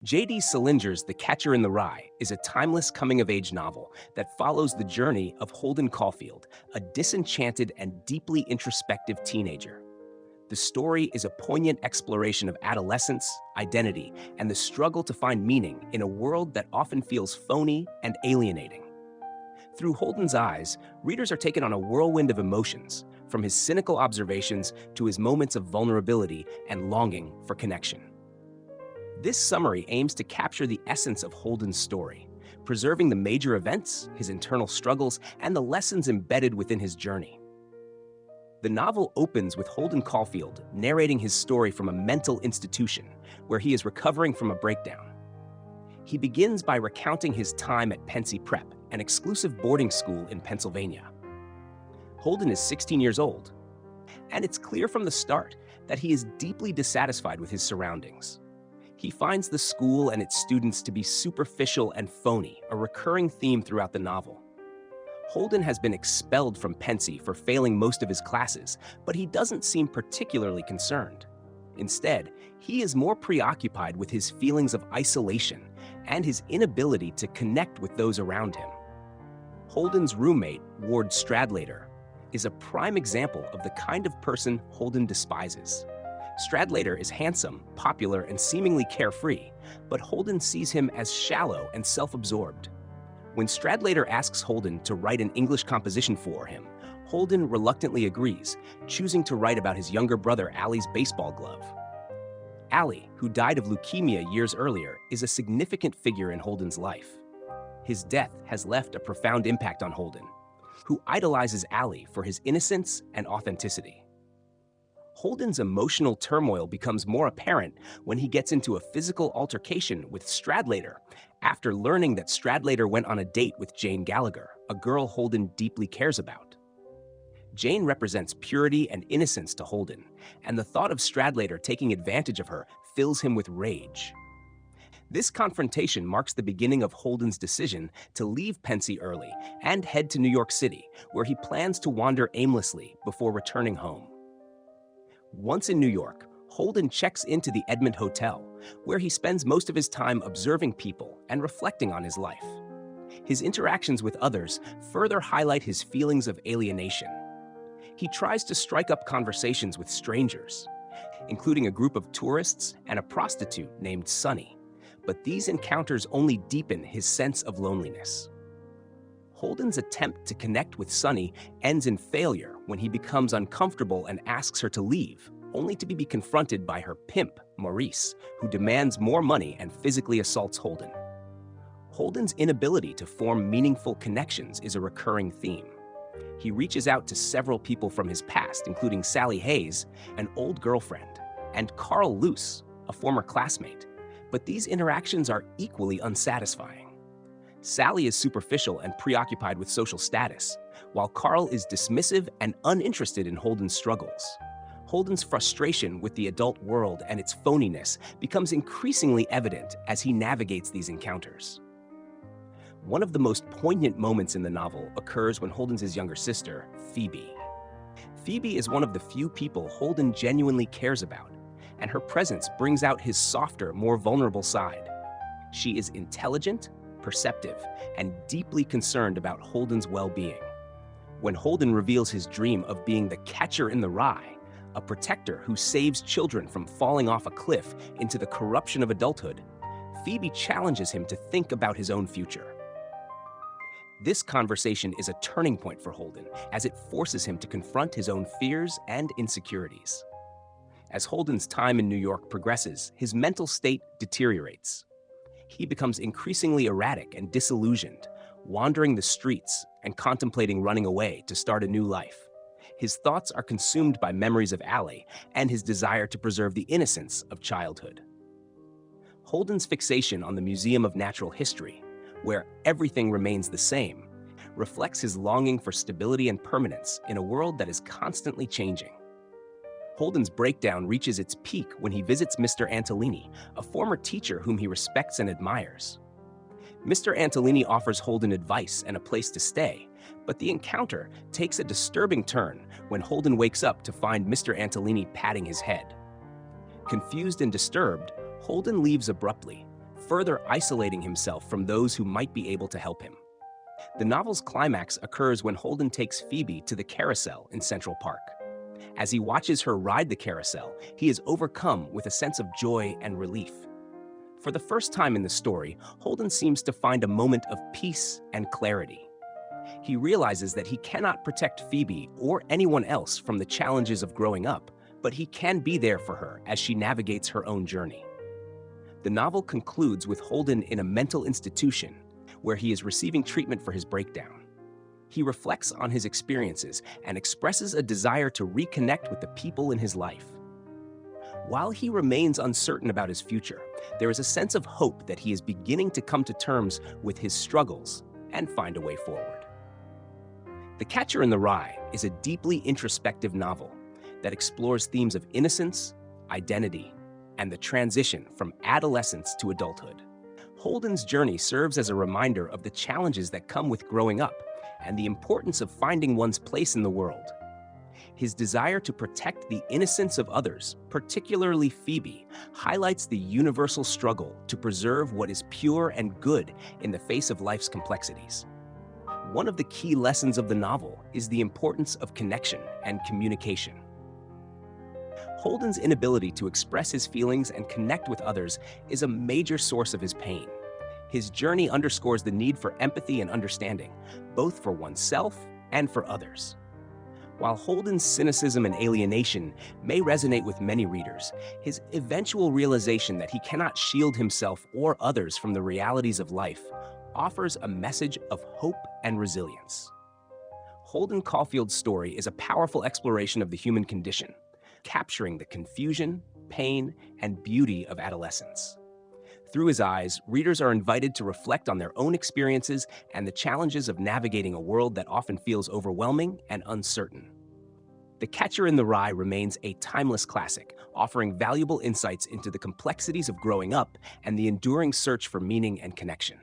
J.D. Salinger's The Catcher in the Rye is a timeless coming of age novel that follows the journey of Holden Caulfield, a disenchanted and deeply introspective teenager. The story is a poignant exploration of adolescence, identity, and the struggle to find meaning in a world that often feels phony and alienating. Through Holden's eyes, readers are taken on a whirlwind of emotions, from his cynical observations to his moments of vulnerability and longing for connection. This summary aims to capture the essence of Holden's story, preserving the major events, his internal struggles, and the lessons embedded within his journey. The novel opens with Holden Caulfield narrating his story from a mental institution where he is recovering from a breakdown. He begins by recounting his time at Pensy Prep, an exclusive boarding school in Pennsylvania. Holden is 16 years old, and it's clear from the start that he is deeply dissatisfied with his surroundings. He finds the school and its students to be superficial and phony, a recurring theme throughout the novel. Holden has been expelled from Pensy for failing most of his classes, but he doesn't seem particularly concerned. Instead, he is more preoccupied with his feelings of isolation and his inability to connect with those around him. Holden's roommate, Ward Stradlater, is a prime example of the kind of person Holden despises. Stradlater is handsome, popular, and seemingly carefree, but Holden sees him as shallow and self-absorbed. When Stradlater asks Holden to write an English composition for him, Holden reluctantly agrees, choosing to write about his younger brother Allie's baseball glove. Allie, who died of leukemia years earlier, is a significant figure in Holden's life. His death has left a profound impact on Holden, who idolizes Allie for his innocence and authenticity. Holden's emotional turmoil becomes more apparent when he gets into a physical altercation with Stradlater after learning that Stradlater went on a date with Jane Gallagher, a girl Holden deeply cares about. Jane represents purity and innocence to Holden, and the thought of Stradlater taking advantage of her fills him with rage. This confrontation marks the beginning of Holden's decision to leave Pensy early and head to New York City, where he plans to wander aimlessly before returning home. Once in New York, Holden checks into the Edmond Hotel, where he spends most of his time observing people and reflecting on his life. His interactions with others further highlight his feelings of alienation. He tries to strike up conversations with strangers, including a group of tourists and a prostitute named Sunny, but these encounters only deepen his sense of loneliness. Holden's attempt to connect with Sunny ends in failure when he becomes uncomfortable and asks her to leave, only to be confronted by her pimp, Maurice, who demands more money and physically assaults Holden. Holden's inability to form meaningful connections is a recurring theme. He reaches out to several people from his past, including Sally Hayes, an old girlfriend, and Carl Luce, a former classmate, but these interactions are equally unsatisfying. Sally is superficial and preoccupied with social status, while Carl is dismissive and uninterested in Holden's struggles. Holden's frustration with the adult world and its phoniness becomes increasingly evident as he navigates these encounters. One of the most poignant moments in the novel occurs when Holden's his younger sister, Phoebe. Phoebe is one of the few people Holden genuinely cares about, and her presence brings out his softer, more vulnerable side. She is intelligent, perceptive, and deeply concerned about Holden's well-being. When Holden reveals his dream of being the catcher in the rye, a protector who saves children from falling off a cliff into the corruption of adulthood, Phoebe challenges him to think about his own future. This conversation is a turning point for Holden, as it forces him to confront his own fears and insecurities. As Holden's time in New York progresses, his mental state deteriorates. He becomes increasingly erratic and disillusioned, wandering the streets and contemplating running away to start a new life. His thoughts are consumed by memories of Allie and his desire to preserve the innocence of childhood. Holden's fixation on the Museum of Natural History, where everything remains the same, reflects his longing for stability and permanence in a world that is constantly changing. Holden's breakdown reaches its peak when he visits Mr. Antolini, a former teacher whom he respects and admires. Mr. Antolini offers Holden advice and a place to stay, but the encounter takes a disturbing turn when Holden wakes up to find Mr. Antolini patting his head. Confused and disturbed, Holden leaves abruptly, further isolating himself from those who might be able to help him. The novel's climax occurs when Holden takes Phoebe to the carousel in Central Park. As he watches her ride the carousel, he is overcome with a sense of joy and relief. For the first time in the story, Holden seems to find a moment of peace and clarity. He realizes that he cannot protect Phoebe or anyone else from the challenges of growing up, but he can be there for her as she navigates her own journey. The novel concludes with Holden in a mental institution where he is receiving treatment for his breakdown. He reflects on his experiences and expresses a desire to reconnect with the people in his life. While he remains uncertain about his future, there is a sense of hope that he is beginning to come to terms with his struggles and find a way forward. The Catcher in the Rye is a deeply introspective novel that explores themes of innocence, identity, and the transition from adolescence to adulthood. Holden's journey serves as a reminder of the challenges that come with growing up and the importance of finding one's place in the world. His desire to protect the innocence of others, particularly Phoebe, highlights the universal struggle to preserve what is pure and good in the face of life's complexities. One of the key lessons of the novel is the importance of connection and communication. Holden's inability to express his feelings and connect with others is a major source of his pain. His journey underscores the need for empathy and understanding, both for oneself and for others. While Holden's cynicism and alienation may resonate with many readers, his eventual realization that he cannot shield himself or others from the realities of life offers a message of hope and resilience. Holden Caulfield's story is a powerful exploration of the human condition, capturing the confusion, pain, and beauty of adolescence. Through his eyes, readers are invited to reflect on their own experiences and the challenges of navigating a world that often feels overwhelming and uncertain. The Catcher in the Rye remains a timeless classic, offering valuable insights into the complexities of growing up and the enduring search for meaning and connection.